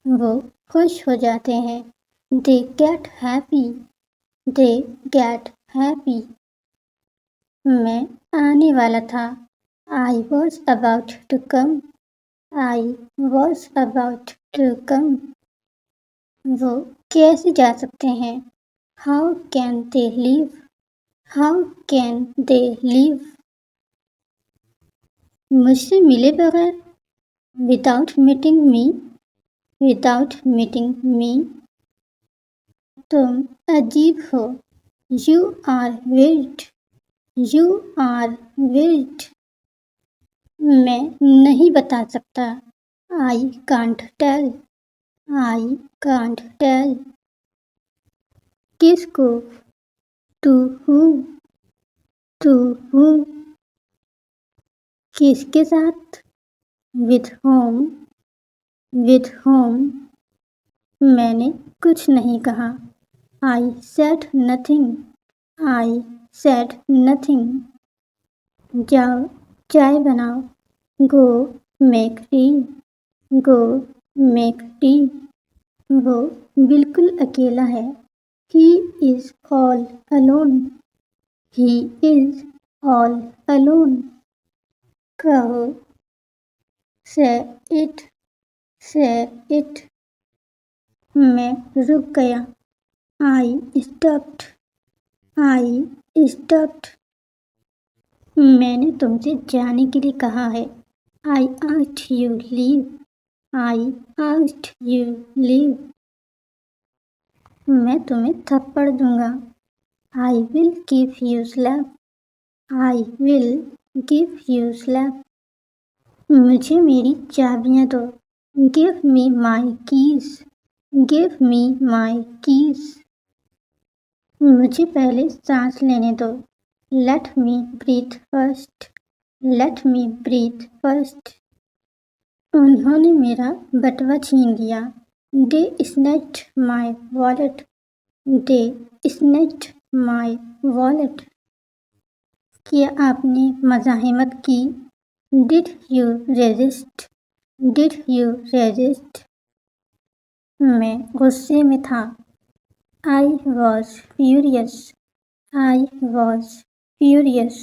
वो खुश हो जाते हैं। They get happy. They get happy. मैं आने वाला था। I was about to come. I was about to come. वो कैसे जा सकते हैं? How can they leave? How can they leave? मुझसे मिले बगैर? Without meeting me. Without meeting me. तुम अजीब हो। You are weird. You are weird. मैं नहीं बता सकता। I can't tell. I can't tell. किसको? To whom. To whom. किसके साथ? With home. With home. मैंने कुछ नहीं कहा। I said nothing. I said nothing. जाओ चाय बनाओ। Go make tea. Go make tea. वो बिल्कुल अकेला है। He is all alone. He is all alone. कहो। से इट। से इट। मैं रुक गया। I stopped. I stopped. मैंने तुमसे जाने के लिए कहा है। I asked you leave. I asked you leave. मैं तुम्हें थप्पड़ दूंगा। आई will give you slap. I will give you slap. मुझे मेरी चाबियां दो। Give me my keys. Give me my keys. मुझे पहले सांस लेने दो। Let me breathe first. Let me breathe first. उन्होंने मेरा बटुआ छीन लिया। They snatched my wallet. They snatched my wallet. क्या आपने मज़ाहिमत की? Did you resist? Did you resist? मैं गुस्से में था। I was furious. I was furious.